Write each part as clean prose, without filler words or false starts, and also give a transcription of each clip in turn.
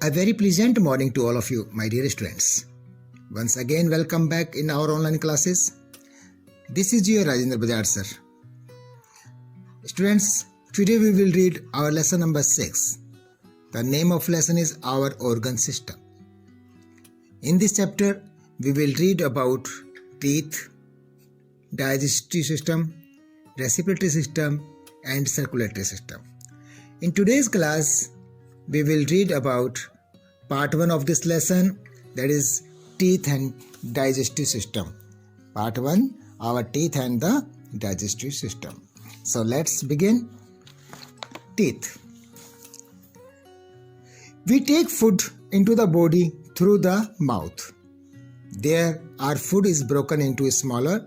A very pleasant morning to all of you, my dear students. Once again, welcome back in our online classes. This is your Rajendra Bajaj sir. Students, today we will read our lesson number 6. The name of lesson is Our Organ System. In this chapter, we will read about teeth, digestive system, respiratory system, and circulatory system. In today's class, we will read about part 1 of this lesson, that is teeth and digestive system. Part 1, our teeth and the digestive system. So let's begin. Teeth. We take food into the body through the mouth. There, our food is broken into smaller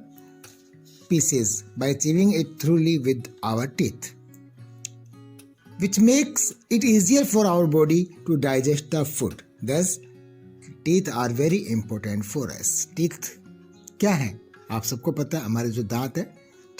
pieces by chewing it thoroughly with our teeth, which makes it easier for our body to digest the food. Thus, teeth are very important for us. Teeth क्या है? आप सबको पता है, हमारे जो दांत है,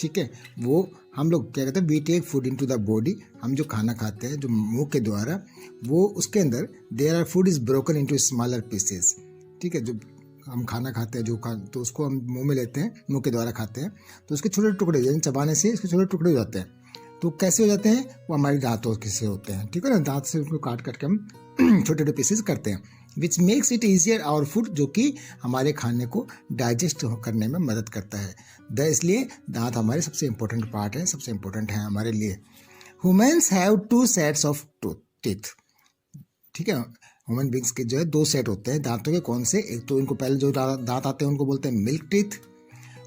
ठीक है, वो हम लोग क्या कहते हैं, we take food into the body. हम जो खाना खाते हैं जो मुंह के द्वारा, वो उसके अंदर there are food is broken into smaller pieces. ठीक है, जो हम खाना खाते हैं तो उसको हम मुंह में लेते हैं, मुंह के द्वारा खाते हैं, तो उसके छोटे टुकड़े, यानी चबाने से इसके छोटे टुकड़े हो जाते हैं. तो कैसे हो जाते हैं? वो हमारे दांतों से होते हैं. ठीक है ना, दांत से उनको काट के हम छोटे छोटे पीसेस करते हैं. Which makes it easier our food, जो कि हमारे खाने को डाइजेस्ट करने में मदद करता है. इसलिए दांत हमारे सबसे इंपॉर्टेंट पार्ट है, सबसे इंपॉर्टेंट है हमारे लिए. Humans have 2 sets of teeth. ठीक है, ह्यूमन बींग्स के जो है 2 सेट होते हैं दांतों के. कौन से? एक तो इनको पहले जो दांत आते हैं उनको बोलते हैं मिल्क टीथ,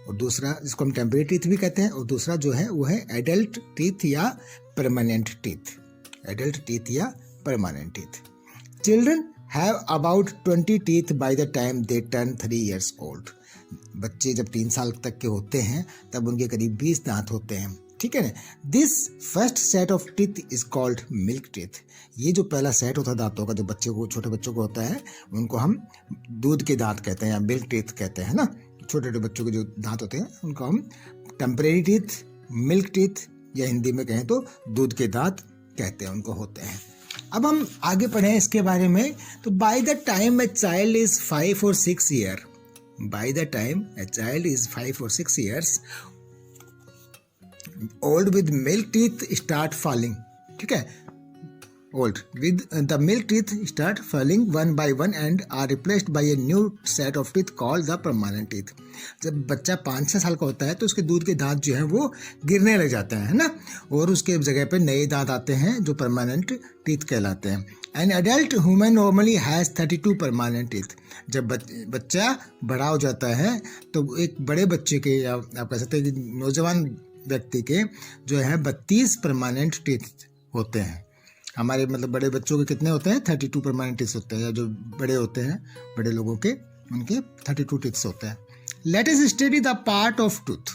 और दूसरा जिसको हम टेम्परेरी टीथ भी कहते हैं, और दूसरा जो है वो है एडल्ट टीथ या परमानेंट टीथ. एडल्ट टीथ या permanent teeth. Children have about 20 teeth by the time they turn 3 years old. बच्चे जब 3 साल तक के होते हैं तब उनके करीब 20 दांत होते हैं. ठीक है ना. This first set of teeth is called milk teeth. ये जो पहला सेट होता है दांतों का, जो बच्चे को, छोटे बच्चों को होता है, उनको हम दूध के दांत कहते हैं या मिल्क टीथ कहते हैं ना. छोटे छोटे बच्चों के जो दांत होते हैं उनको हम टेम्परेरी टीथ, मिल्क टीथ, या हिंदी में कहें तो दूध के दांत कहते हैं, उनको होते हैं. अब हम आगे पढ़ें इसके बारे में. तो by the time a child is 5 or 6 years, by the time a child is 5 or 6 years old with milk teeth start falling. ठीक है, old with the milk teeth start falling one by one and are replaced by a new set of teeth called the permanent teeth. जब बच्चा 5-6 साल का होता है तो उसके दूध के दांत जो हैं वो गिरने लग जाते हैं, है ना, और उसके जगह पे नए दांत आते हैं जो परमानेंट टीथ कहलाते हैं. An adult human normally has 32 permanent teeth. जब बच्चा बड़ा हो जाता है तो एक बड़े बच्चे के, या आप कह सकते हैं कि नौजवान व्यक्ति के जो है 32 परमानेंट टीथ होते हैं. हमारे मतलब बड़े बच्चों के कितने होते हैं? 32 परमानेंट टीथ होते हैं, या जो बड़े होते हैं बड़े लोगों के, उनके 32 टीथ होते हैं. Let us study the part of tooth.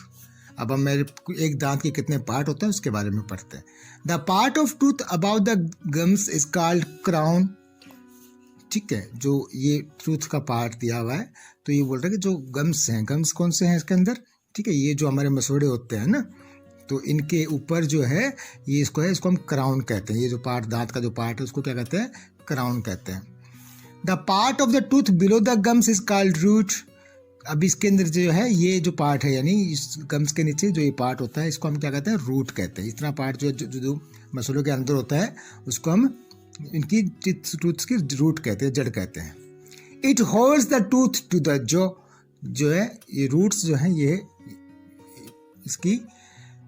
अब हम एक दांत के कितने पार्ट होते हैं उसके बारे में पढ़ते हैं. The part of tooth about the gums is called crown. ठीक है, जो ये टूथ का पार्ट दिया हुआ है, तो ये बोल रहा है कि जो गम्स हैं, गम्स कौन से हैं इसके अंदर? ठीक है, ये जो हमारे मसूड़े होते हैं ना, तो इनके ऊपर जो है ये इसको हम क्राउन कहते हैं. ये जो पार्ट, दांत का जो पार्ट है, उसको क्या कहते हैं? क्राउन कहते हैं. The part of the tooth below the gums is called root. अब इसके अंदर जो है ये जो पार्ट है, यानी इस गम्स के नीचे जो ये पार्ट होता है, इसको हम क्या कहते हैं? रूट कहते हैं. इतना पार्ट जो मसूड़ों के अंदर होता है उसको हम इनकी टूथ की रूट कहते हैं, जड़ कहते हैं. It holds the tooth to the जो है ये रूट्स जो है ये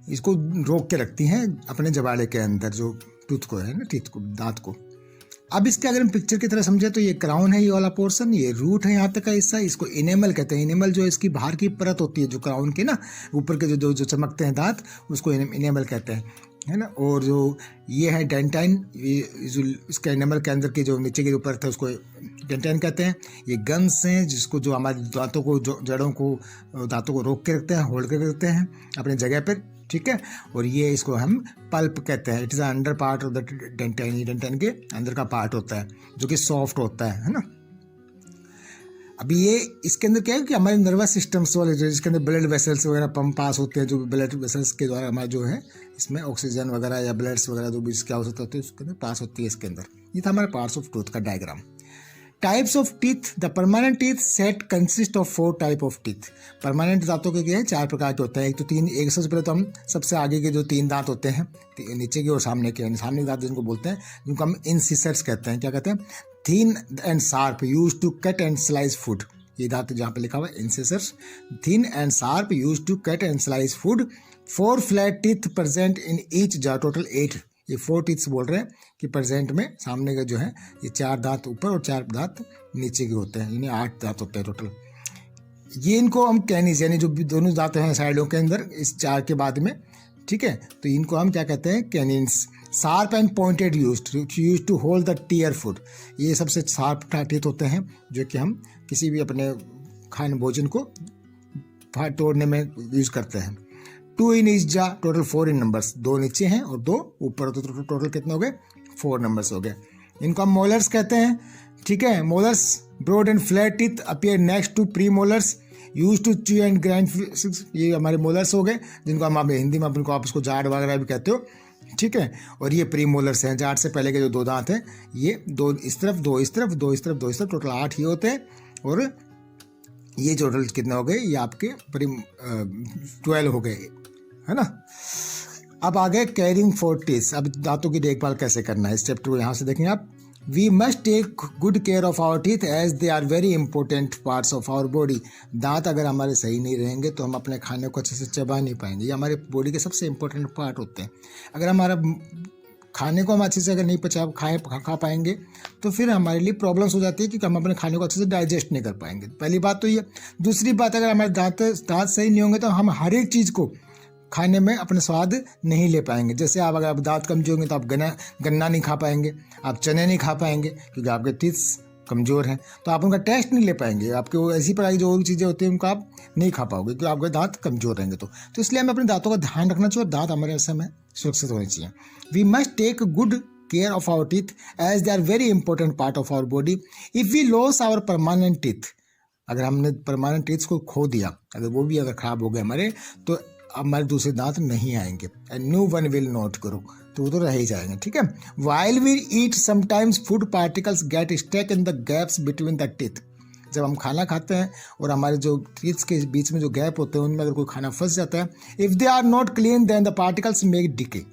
इसको रोक के रखती हैं अपने जबाड़े के अंदर, जो टूथ को है ना, टीथ को, दांत को. अब इसके अगर हम पिक्चर की तरह समझे तो ये क्राउन है, ये वाला पोर्शन, ये रूट है यहाँ तक का हिस्सा, इसको इनेमल कहते हैं. इनेमल जो इसकी बाहर की परत होती है, जो क्राउन की ना ऊपर के जो चमकते हैं दांत, उसको इनेमल कहते हैं, है ना. और जो ये है डेंटाइन, जो इसके इनेमल के अंदर की जो नीचे की ऊपर था उसको डेंटाइन कहते हैं. ये गम्स हैं जिसको जो हमारे दांतों को, जड़ों को, दांतों को रोक के रखते हैं, होल्ड करके रखते हैं अपने जगह पर. ठीक है, और ये इसको हम पल्प कहते हैं. It is under part of the dentine. ये डेंटाइन के अंदर का पार्ट होता है जो कि सॉफ्ट होता है ना. अभी ये इसके अंदर क्या है कि हमारे नर्वस सिस्टम्स वाले जो जिसके अंदर ब्लड वेसल्स वगैरह पंप पास होते हैं, जो ब्लड वेसल्स के द्वारा हमारा जो है इसमें ऑक्सीजन वगैरह या ब्लड्स वगैरह जो भी इसकी आवश्यकता होती है उसके अंदर पास होती है इसके अंदर। ये था हमारे पार्ट्स ऑफ टूथ का diagram. Types of teeth, the permanent teeth set consist of 4 type of teeth. Permanent दांतों के क्या है 4 प्रकार के होते हैं। एक तो एक सबसे पहले तो हम सबसे आगे के जो 3 दांत होते हैं नीचे के और सामने के दांत जिनको बोलते हैं, जिनको हम इंसिसर्स कहते हैं। क्या कहते हैं? Thin and sharp use to cut and slice food. ये दांत जहाँ पे लिखा हुआ है incisors, thin and sharp use to cut and slice food. 4 flat teeth present in each jaw, total 8। ये 4 टीथ्स बोल रहे हैं कि प्रेजेंट में सामने का जो है ये 4 दांत ऊपर और 4 दांत नीचे के होते हैं, इन्हें 8 दांत होते हैं टोटल। ये इनको हम कैनिस यानी जो दोनों दांत हैं साइडों के अंदर इस 4 के बाद में, ठीक है, तो इनको हम क्या कहते हैं? Canines. Sharp and pointed use to hold the tear food. ये सबसे शार्प टीथ होते हैं जो कि हम किसी भी अपने खाने भोजन को तोड़ने में यूज करते हैं। 2 इन ईच जा, टोटल 4 इन नंबर्स। 2 नीचे हैं और 2 ऊपर, तो टोटल कितने हो गए? 4 नंबर्स हो गए। इनको हम मोलर्स कहते हैं, ठीक है। Molars broad and flat teeth appear next to premolars use to chew and grind. ये हमारे मोलर्स हो गए जिनको हम हिंदी में अपने आप उसको जाड़ वगैरह भी कहते हो, ठीक है। और ये प्री मोलर्स हैं, जाड़ से पहले के जो 2 दांत हैं, ये 2 इस तरफ, 2 इस तरफ, 2 इस तरफ, 2 इस तरफ, टोटल 8 ही होते हैं। और ये टोटल कितने हो गए? ये आपके 12 हो गए, है ना। अब आगे कैरिंग फॉर टीथ। अब दांतों की देखभाल कैसे करना है, स्टेप 2 यहाँ से देखेंगे आप। We must take good care of our teeth as they are very important parts of our body. दांत अगर हमारे सही नहीं रहेंगे तो हम अपने खाने को अच्छे से चबा नहीं पाएंगे। ये हमारे बॉडी के सबसे इंपॉर्टेंट पार्ट होते हैं। अगर हमारा खाने को हम अच्छे से अगर नहीं खा पाएंगे तो फिर हमारे लिए प्रॉब्लम्स हो जाती है कि हम अपने खाने को अच्छे से डाइजेस्ट नहीं कर पाएंगे। पहली बात तो ये। दूसरी बात, अगर हमारे दांत सही नहीं होंगे तो हम हर एक चीज़ को खाने में अपने स्वाद नहीं ले पाएंगे। जैसे आप अगर दांत कमजोर होंगे तो आप गन्ना नहीं खा पाएंगे, आप चने नहीं खा पाएंगे क्योंकि आपके टीथ कमज़ोर हैं, तो आप उनका टेस्ट नहीं ले पाएंगे। आपके वो ऐसी प्रकार की जो और चीज़ें होती हैं उनको आप नहीं खा पाओगे क्योंकि आपके दांत कमज़ोर रहेंगे। तो इसलिए हमें अपने दांतों का ध्यान रखना चाहिए और दांत हमारे समय सुरक्षित होने चाहिए। We must take good care of our teeth as they are very important part of our body. If we loss our permanent teeth, अगर हमने परमानेंट टीथ को खो दिया, अगर वो भी अगर खराब हो गए हमारे, तो हमारे दूसरे दांत नहीं आएंगे। And new one will not grow, तो वो तो रह ही जाएंगे, ठीक है। While we eat sometimes food particles get stuck in the gaps between the teeth. जब हम खाना खाते हैं और हमारे जो टीथ के बीच में जो गैप होते हैं उनमें अगर कोई खाना फंस जाता है, if they are not clean then the particles make decay,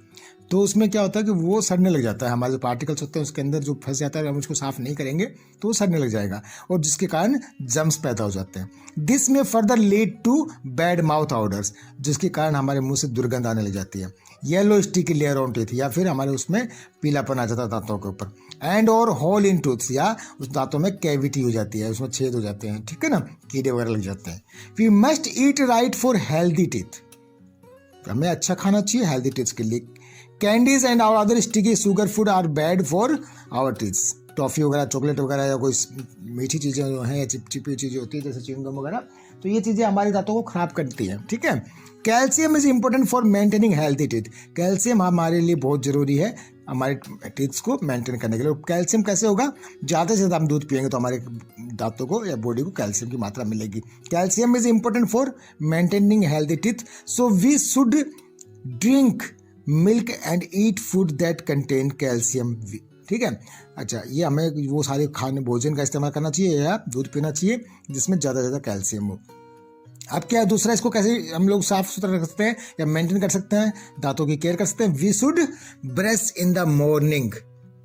तो उसमें क्या होता है कि वो सड़ने लग जाता है। हमारे जो पार्टिकल्स होते हैं उसके अंदर जो फंस जाता है, हम उसको साफ नहीं करेंगे तो वो सड़ने लग जाएगा और जिसके कारण जम्स पैदा हो जाते हैं। This may further lead to bad mouth orders, जिसके कारण हमारे मुंह से दुर्गंध आने लग जाती है। Yellow sticky layer on teeth, या फिर हमारे उसमें पीलापन आ जाता है दांतों के ऊपर। एंड और होल इन टूथ्स, या उस दांतों में कैविटी हो जाती है, उसमें छेद हो जाते हैं, ठीक है ना, कीड़े वगैरह लग जाते हैं। We must eat right for healthy teeth, हमें अच्छा खाना चाहिए हेल्दी टीथ के लिए। Candies and our other sticky sugar food are bad for our teeths. Toffee वगैरह, चॉकलेट वगैरह या कोई मीठी चीज़ें जो हैं या चिपचिपी चीज़ें होती है जैसे च्युइंगम वगैरह, तो ये चीज़ें हमारे दांतों को ख़राब करती हैं, ठीक है। Calcium is important for maintaining healthy teeth. Calcium हमारे लिए बहुत ज़रूरी है हमारे टीथ्स को मेंटेन करने के लिए। कैल्शियम कैसे होगा? ज़्यादा से ज़्यादा हम दूध पिएंगे तो हमारे दांतों को या बॉडी को कैल्शियम की मात्रा मिलेगी। Calcium is important for maintaining healthy teeth, so we should drink milk and eat food that contain calcium, ठीक है। अच्छा, ये हमें वो सारे खाने भोजन का इस्तेमाल करना चाहिए या दूध पीना चाहिए जिसमें ज़्यादा से ज़्यादा कैल्शियम हो। अब क्या दूसरा, इसको कैसे हम लोग साफ सुथरा रख सकते हैं या मेंटेन कर सकते हैं, दांतों की केयर कर सकते हैं? We should brush in the morning,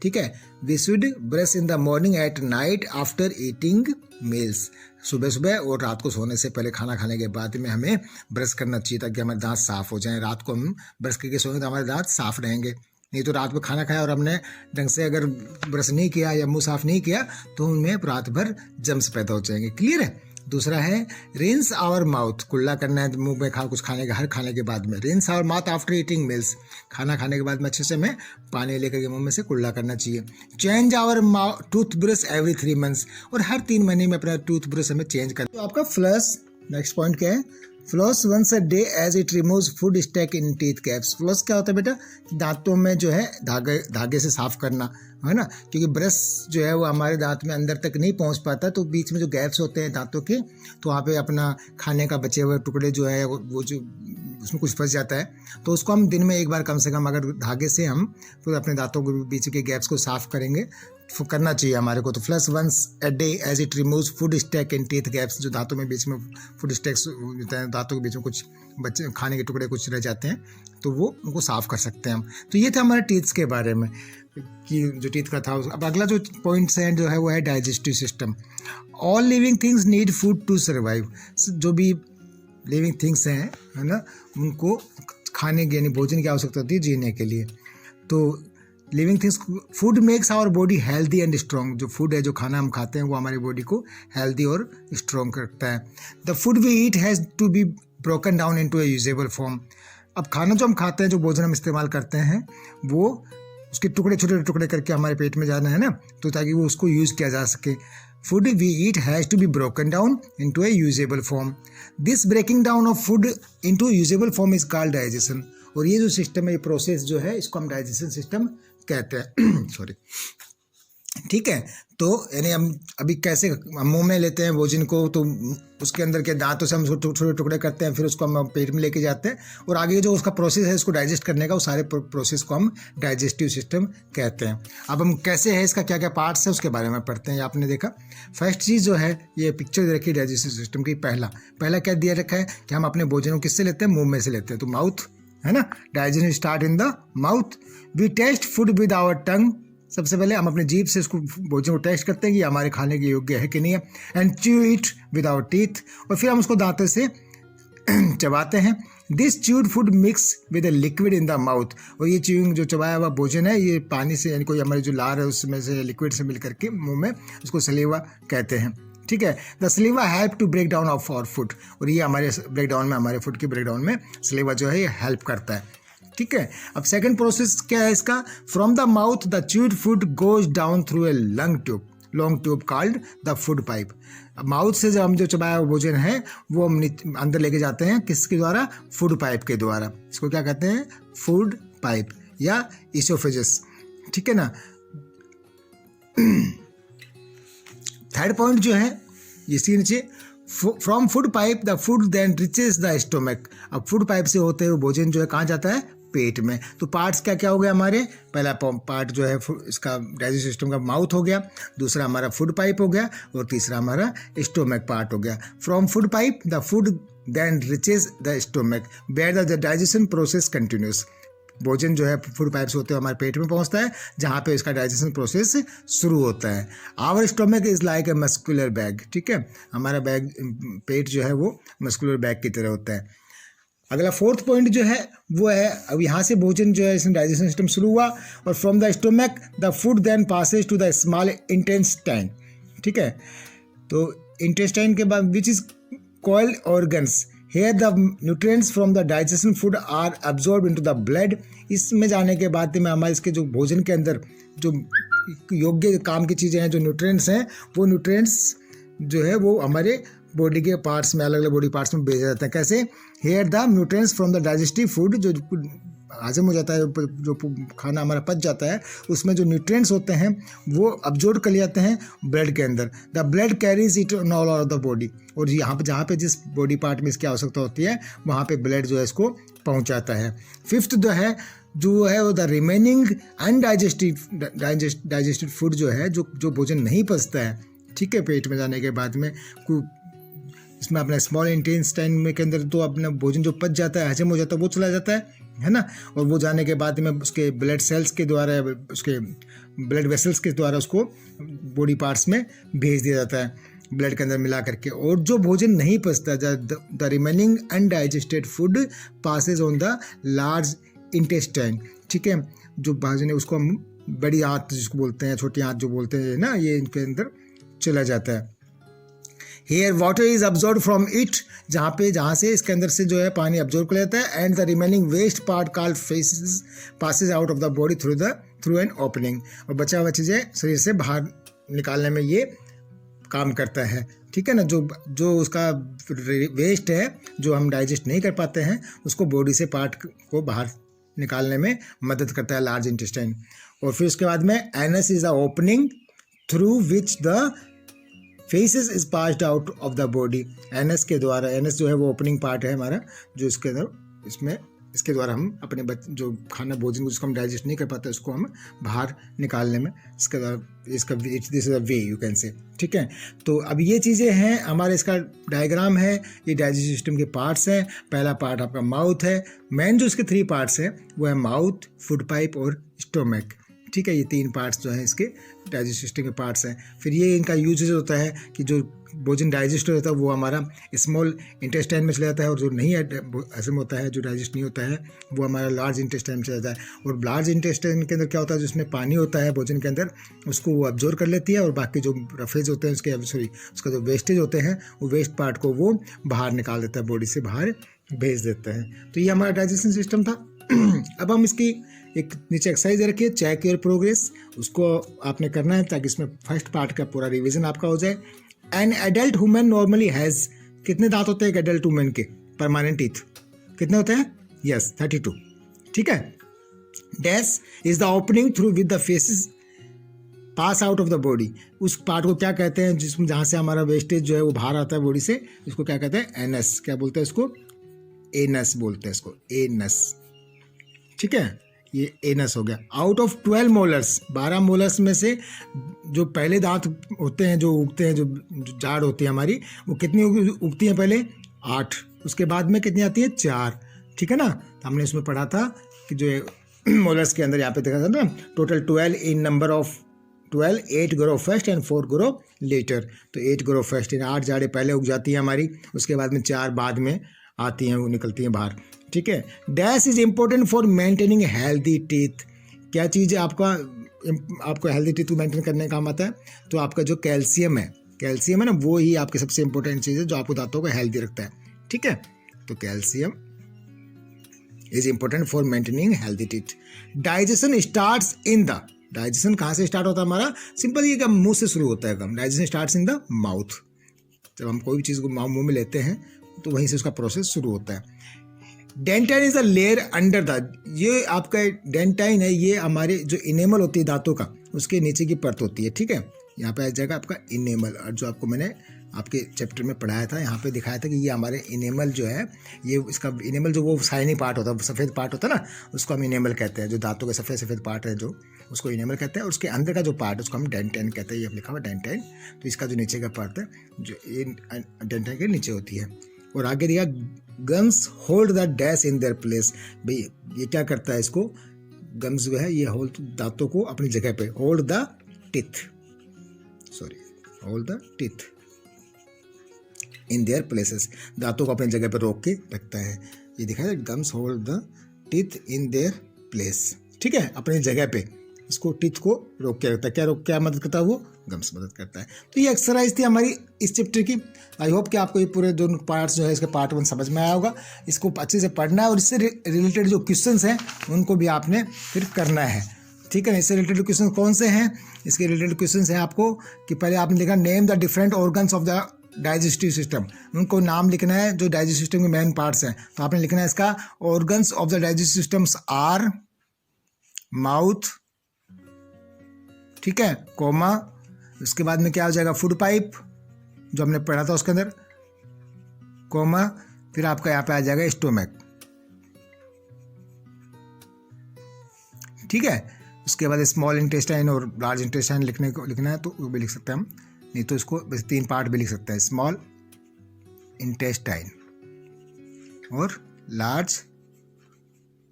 ठीक है। We should brush in the morning at night after eating meals. सुबह सुबह और रात को सोने से पहले, खाना खाने के बाद में हमें ब्रश करना चाहिए ताकि हमारे दांत साफ हो जाएं। रात को हम ब्रश करके सोएंगे तो हमारे दांत साफ रहेंगे। नहीं तो रात में खाना खाया और हमने ढंग से अगर ब्रश नहीं किया या मुंह साफ नहीं किया तो उनमें रात भर जम्स पैदा हो जाएंगे। क्लियर है? दूसरा है रिंस आवर माउथ, कुल्ला करना है मुंह में कुछ खाने के, हर खाने के बाद में। Rinse our mouth after eating meals, खाना खाने के बाद में अच्छे से हमें पानी लेकर के मुंह में से कुल्ला करना चाहिए। Change our toothbrush every 3 months, और हर 3 महीने में अपना टूथ ब्रश हमें चेंज करना। तो आपका फ्लस नेक्स्ट पॉइंट क्या है? Floss once a day as it removes food stack in teeth caps. Floss क्या होता है बेटा, दांतों में जो है धागे से साफ करना, है ना, क्योंकि ब्रश जो है वो हमारे दांत में अंदर तक नहीं पहुंच पाता, तो बीच में जो गैप्स होते हैं दांतों के, तो वहाँ पे अपना खाने का बचे हुए टुकड़े जो है वो जो उसमें कुछ फंस जाता है, तो उसको हम दिन में एक बार कम से कम अगर धागे से हम तो अपने दांतों के बीच के गैप्स को साफ करेंगे, करना चाहिए हमारे को। तो flush once a day as it removes food stack in teeth gaps, जो दांतों में बीच में फूड स्टैक्स होते हैं, दांतों के बीच में कुछ बच्चे खाने के टुकड़े कुछ रह जाते हैं, तो वो उनको साफ कर सकते हैं हम। तो ये था हमारे टीथ्स के बारे में कि जो टीथ का था। अब अगला जो पॉइंट्स है जो है वो है digestive system. All living things need food to survive. जो भी लिविंग थिंग्स हैं, है ना, उनको खाने की यानी भोजन की आवश्यकता होती है जीने के लिए। तो living things, food makes our body healthy and strong. जो फूड है, जो खाना हम खाते हैं, वो हमारी बॉडी को हेल्दी और स्ट्रॉन्ग रखता है। The food we eat has to be broken down into a usable form. अब खाना जो हम खाते हैं, जो भोजन हम इस्तेमाल करते हैं, वो उसके टुकड़े छोटे टुकड़े करके हमारे पेट में जाना है ना, तो ताकि वो उसको यूज़ किया जा सके। Food we eat has to be broken down into a usable form. This breaking down of food into usable form is called digestion. और ये जो सिस्टम है, ये प्रोसेस जो है, इसको हम डाइजेशन सिस्टम कहते हैं। सॉरी, ठीक है। तो यानी हम अभी कैसे हम मुंह में लेते हैं भोजन को, तो उसके अंदर के दांतों से हम छोटे टुकड़े करते हैं, फिर उसको हम पेट में लेके जाते हैं, और आगे जो उसका प्रोसेस है उसको डाइजेस्ट करने का, वो सारे प्रोसेस को हम डाइजेस्टिव सिस्टम कहते हैं। अब हम कैसे है, इसका क्या क्या पार्ट्स है, उसके बारे में पढ़ते हैं। ये आपने देखा, फर्स्ट चीज़ जो है, ये पिक्चर दे रखी है डाइजेस्टिव सिस्टम की। पहला क्या दिया रखा है कि हम अपने भोजन को किससे लेते हैं, मुँह में से लेते हैं। तो माउथ, है ना, digestion start in the mouth. We taste food with our tongue. सबसे पहले हम अपने जीभ से उसको भोजन को टेस्ट करते हैं कि हमारे खाने के योग्य है कि नहीं है। And chew it with our teeth. और फिर हम उसको दांतों से चबाते हैं। This chewed food mix with a liquid in the mouth. और ये च्यूइंग, जो चबाया हुआ भोजन है, ये पानी से यानी कोई हमारी जो लार है उसमें से लिक्विड से मिल करके मुंह में, उसको सलीवा कहते हैं। ठीक है। The saliva help to break down of our food. और ये हमारे ब्रेक डाउन में, हमारे फूड की ब्रेक डाउन में सलीवा जो है ये हेल्प करता है। ठीक है। अब सेकंड प्रोसेस क्या है इसका, from the mouth the chewed food goes down through a long tube called the food pipe. Mouth से जो हम जो चबाया हुआ भोजन है वो हम अंदर लेके जाते हैं, किसके द्वारा, फूड पाइप के द्वारा। इसको क्या कहते हैं, फूड पाइप या इसोफेजस। ठीक है ना। थर्ड पॉइंट जो है इसके नीचे, from food pipe the food then reaches the stomach. अब फूड पाइप से होते हुए भोजन जो है कहाँ जाता है, पेट में। तो पार्ट्स क्या क्या हो गए हमारे, पहला पार्ट जो है इसका डाइजेस्टिव सिस्टम का माउथ हो गया, दूसरा हमारा फूड पाइप हो गया, और तीसरा हमारा स्टोमक पार्ट हो गया। From food pipe the food then reaches the stomach where the digestion process continues. भोजन जो है फूड पाइप से होते हुए हमारे पेट में पहुंचता है, जहाँ पे इसका डाइजेशन प्रोसेस शुरू होता है। Our stomach is like a muscular bag. ठीक है, हमारा बैग, पेट जो है वो मस्कुलर बैग की तरह होता है। अगला फोर्थ पॉइंट जो है वो है, अब यहाँ से भोजन जो है इसमें डाइजेशन सिस्टम शुरू हुआ, और from the stomach the food then passes to the small intestine. ठीक है, तो इंटेस्टाइन के बाद which is called organs. Here the nutrients from the digestion food are absorbed into the blood। इसमें जाने के बाद में हमारे इसके जो भोजन के अंदर जो योग्य काम की चीज़ें हैं, जो न्यूट्रिएंट्स हैं, वो न्यूट्रिएंट्स जो है वो हमारे बॉडी के पार्ट्स में, अलग अलग बॉडी पार्ट्स में भेजा जाता है। कैसे, Here the nutrients from the digestive food, जो हजम हो जाता है, जो खाना हमारा पच जाता है, उसमें जो न्यूट्रिएंट्स होते हैं वो अब्जॉर्ब कर लिए जाते हैं ब्लड के अंदर। The blood carries it all over the body. और यहाँ पे जहाँ पे जिस बॉडी पार्ट में इसकी आवश्यकता होती है वहाँ पे ब्लड जो है इसको पहुँचाता है। फिफ्थ जो है वो द रिमेनिंग अनडाइजेस्टेड फूड जो है, जो भोजन नहीं पचता है, ठीक है, पेट में जाने के बाद में इसमें अपना स्मॉल इंटेस्टाइन में के अंदर तो अपना भोजन जो पच जाता है, हजम हो जाता है, वो चला जाता है ना। और वो जाने के बाद में उसके ब्लड सेल्स के द्वारा, उसके ब्लड वेसल्स के द्वारा उसको बॉडी पार्ट्स में भेज दिया जाता है, ब्लड के अंदर मिला करके। और जो भोजन नहीं पचता, the remaining undigested food passes on the large intestine. ठीक है, जो भोजन है उसको हम बड़ी आंत जिसको बोलते हैं, छोटी आंत जो बोलते हैं ना, ये इनके अंदर चला जाता है। Here water is absorb from it, जहाँ से इसके अंदर से जो है पानी अब्जॉर्ब कर लेता है। And the remaining waste part called faeces passes out of the body through an opening. और बचा हुआ चीज़ें शरीर से बाहर निकालने में ये काम करता है। ठीक है ना, जो उसका वेस्ट है जो हम डाइजेस्ट नहीं कर पाते हैं उसको बॉडी से पार्ट को बाहर निकालने में मदद करता है लार्ज इंटेस्टाइन। और फिर उसके बाद में anus is the opening through which the faces is passed out of the body. Anus के द्वारा, एनस जो है वो ओपनिंग पार्ट है हमारा, जो इसके अंदर इसके द्वारा हम अपने जो खाना भोजन जिसको हम डाइजेस्ट नहीं कर पाते उसको हम बाहर निकालने में इसके द्वारा, इसका this is a way you can say. ठीक है, तो अब ये चीज़ें हैं हमारे, इसका डायग्राम है, ये डाइजेस्टिव सिस्टम के पार्ट्स हैं। पहला पार्ट आपका माउथ है। मेन जो इसके 3 पार्ट्स हैं वो है माउथ, फूड पाइप और स्टोमक। ठीक है, ये 3 पार्ट्स जो हैं इसके डाइजेस्टिव सिस्टम के पार्ट्स हैं। फिर ये इनका यूजेज होता है कि जो भोजन डाइजेस्ट होता है वो हमारा स्मॉल इंटेस्टाइन में चला जाता है, और जो नहीं हजम होता है, जो डाइजेस्ट नहीं होता है, वो हमारा लार्ज इंटेस्टाइन में चला जाता है। और लार्ज इंटेस्टाइन के अंदर क्या होता है, जिसमें पानी होता है भोजन के अंदर, उसको वो अब्जॉर्ब कर लेती है, और बाकी जो रफेज होते हैं उसका जो वेस्टेज होते हैं वो वेस्ट पार्ट को वो बाहर निकाल देता है, बॉडी से बाहर भेज देता है। तो ये हमारा डाइजेशन सिस्टम था। अब हम इसकी एक नीचे एक्सरसाइज रखिए, चेक योर प्रोग्रेस, उसको आपने करना है ताकि इसमें फर्स्ट पार्ट का पूरा रिवीजन आपका हो जाए। An adult human normally has, कितने दांत होते हैं एक एडल्ट ह्यूमन के, परमानेंट टीथ कितने होते हैं? यस 32। ठीक है, dash is the opening through with the faces pass out of the body. उस पार्ट को क्या कहते हैं जिसमें जहाँ से हमारा वेस्टेज जो है वो बाहर आता है बॉडी से, इसको क्या कहते हैं? एनस। क्या बोलते हैं इसको? एनस बोलते हैं इसको, एनस। ठीक है, ये एनस हो गया। आउट ऑफ 12 मोलर्स, 12 मोलर्स में से जो पहले दांत होते हैं, जो उगते हैं, जो जाड़ होती है हमारी, वो कितनी उगती हैं? पहले 8, उसके बाद में कितनी आती है? 4। ठीक है ना, तो हमने इसमें पढ़ा था कि जो मोलर्स के अंदर यहाँ पे देखा था ना, total 12 in number of 12, 8 grow first and 4 grow later. तो 8 ग्रो फर्स्ट, 8 जाड़े पहले उग जाती हैं हमारी, उसके बाद में 4 बाद में आती हैं, वो निकलती हैं बाहर। ठीक है, dash is important for maintaining healthy teeth. क्या चीज़ है आपको हेल्दी टीथ को मेंटेन करने का काम आता है? तो आपका जो कैल्शियम है ना, वो ही आपकी सबसे इंपॉर्टेंट चीज़ है जो आपको दांतों को हेल्दी रखता है। ठीक है, तो calcium is important for maintaining healthy teeth. Digestion starts in the, digestion कहाँ से स्टार्ट होता है हमारा? सिंपल ये काम मुंह से शुरू होता है काम। Digestion starts in the mouth. जब हम कोई भी चीज़ को मुंह में लेते हैं तो वहीं से उसका प्रोसेस शुरू होता है। Dentine is the layer under the, ये आपका डेंटाइन है, ये हमारे जो इनेमल होती है दांतों का, उसके नीचे की परत होती है। ठीक है, यहाँ पे आ जाएगा आपका इनेमल, और जो आपको मैंने आपके चैप्टर में पढ़ाया था, यहाँ पे दिखाया था कि ये हमारे इनेमल जो है, ये इसका इनेमल जो वो शाइनी पार्ट होता है, सफ़ेद पार्ट होता है ना, उसको हम इनेमल कहते हैं। जो दांतों के सफ़ेद पार्ट है जो, उसको इनेमल कहते हैं। और उसके अंदर का जो पार्ट है उसको हम डेंटाइन कहते हैं। ये लिखा हुआ डेंटाइन। तो इसका जो नीचे का पार्ट है जो डेंटाइन के नीचे होती है। और आगे दिया gums hold the dash in their place. भाई ये क्या करता है, इसको गम्स जो है ये होल्ड दांतों को अपनी जगह पे, hold the teeth in their places, दांतों को अपनी जगह पे रोक के रखता है। ये दिखाया है, gums hold the teeth in their place. ठीक है, अपनी जगह पे इसको टीथ को रोक के रखता है। क्या मदद करता है? वो गम्स मदद करता है। तो ये एक्सरसाइज थी हमारी इस चैप्टर की। आई होप कि आपको ये पूरे दोनों पार्ट्स जो है इसके पार्ट 1 समझ में आया होगा। इसको अच्छे से पढ़ना है, और इससे रिलेटेड जो क्वेश्चंस हैं उनको भी आपने फिर करना है। ठीक है ना, इससे रिलेटेड क्वेश्चन कौन से हैं? इसके रिलेटेड क्वेश्चन हैं आपको कि पहले आपने लिखा name the different organs of the digestive system. उनको नाम लिखना है जो डाइजेस्टिव सिस्टम के मेन पार्ट्स हैं। तो आपने लिखना है इसका organs of the digestive systems are mouth, ठीक है, कोमा, उसके बाद में क्या हो जाएगा? फूड पाइप जो हमने पढ़ा था उसके अंदर, कोमा, फिर आपका यहाँ पे आ जाएगा स्टोमक। ठीक है, उसके बाद स्मॉल इंटेस्टाइन और लार्ज इंटेस्टाइन लिखना है तो वो भी लिख सकते हैं हम, नहीं तो इसको 3 पार्ट भी लिख सकते हैं, स्मॉल इंटेस्टाइन और लार्ज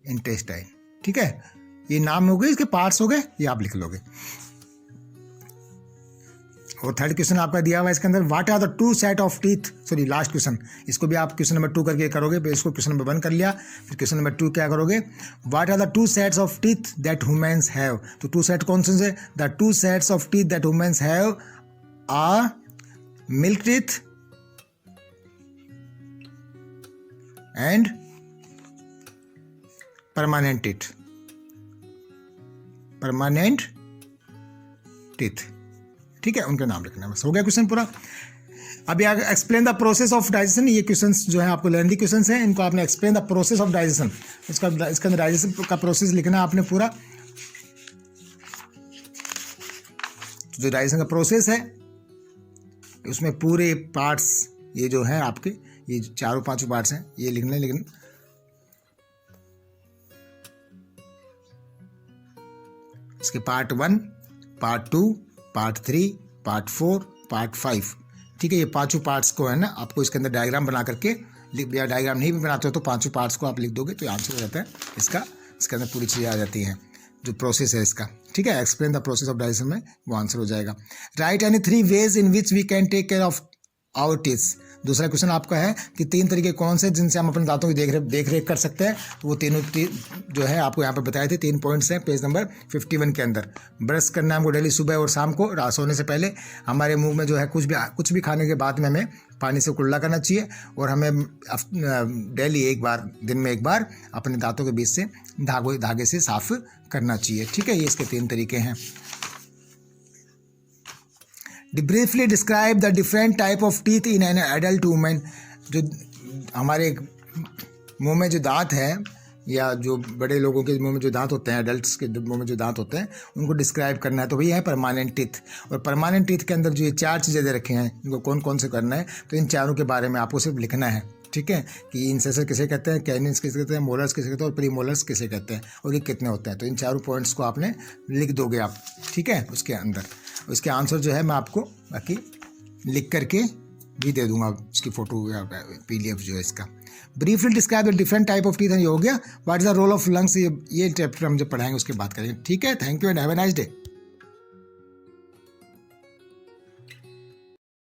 इंटेस्टाइन। ठीक है, ये नाम हो गए, इसके पार्ट्स हो गए, ये आप लिख लोगे। और थर्ड क्वेश्चन आपका दिया हुआ है इसके अंदर, what are the 2 set of teeth, sorry last question, इसको भी आप क्वेश्चन नंबर 2 करके करोगे। फिर इसको क्वेश्चन नंबर 1 कर लिया, फिर क्वेश्चन नंबर 2 क्या करोगे? What are the 2 sets of teeth that humans have. तो 2 सेट कौन से? The 2 sets of teeth that humans have are milk teeth and permanent teeth. ठीक है, उनका नाम लिखना है, बस हो गया क्वेश्चन पूरा। अभी explain the process of digestion, ये क्वेश्चंस जो है आपको लेंथी क्वेश्चंस हैं, इनको आपने explain the process of digestion, इसके अंदर डाइजेशन का प्रोसेस लिखना है आपने पूरा। जो डाइजेशन का प्रोसेस है उसमें पूरे पार्ट्स ये जो है आपके, ये चारों पांचों पार्ट्स हैं, ये लिखने। लेकिन इसके part 1, part 2, part 3, part 4, part 5, ठीक है। ये पांचों पार्ट्स को है ना आपको इसके अंदर डायग्राम बना करके या डायग्राम नहीं भी बनाते हो तो पांचों पार्ट्स को आप लिख दोगे तो आंसर हो जाता है इसका। इसके अंदर पूरी चीज़ें आ जाती हैं, जो प्रोसेस है इसका, ठीक है। Explain the process of digestion में वो आंसर हो जाएगा। Write any 3 ways in which we can take care of our teeth. दूसरा क्वेश्चन आपका है कि 3 तरीके कौन से जिनसे हम अपने दांतों की देख रेख कर सकते हैं। तो वो तीनों जो है आपको यहाँ पर बताए थे, 3 पॉइंट्स हैं पेज नंबर 51 के अंदर। ब्रश करना है हमको डेली सुबह और शाम को रात सोने से पहले। हमारे मुंह में जो है कुछ भी खाने के बाद में हमें पानी से कुल्ला करना चाहिए, और हमें डेली दिन में एक बार अपने दांतों के बीच से धागे से साफ करना चाहिए, ठीक है। ये इसके 3 तरीके हैं। Briefly describe the different type of teeth in an adult women. जो हमारे मुंह में जो दांत है, या जो बड़े लोगों के मुंह में जो दांत होते हैं, एडल्ट्स के मुंह में जो दांत होते हैं, उनको डिस्क्राइब करना है। तो वही है परमानेंट टीथ। और परमानेंट टीथ के अंदर जो ये 4 चीज़ें दे रखे हैं, इनको कौन कौन से करना है, तो इन चारों के बारे में आपको सिर्फ लिखना है, ठीक है। कि इंसेसर किसे कहते हैं, कैनिन्स किसे कहते हैं, मोलर्स किसे कहते हैं और प्रीमोलर्स किसे कहते हैं, और ये कितने होते हैं। तो इन चारों पॉइंट्स को आपने लिख दोगे आप, ठीक है। उसके अंदर उसके आंसर जो है मैं आपको बाकी लिख करके भी दे दूंगा, उसकी फोटो या PDF जो है इसका। Briefly describe the different type of teeth, ये हो गया। What is the role of lungs, ये चैप्टर हम जब पढ़ाएंगे उसके बाद करेंगे, ठीक है। Thank you and have a nice day.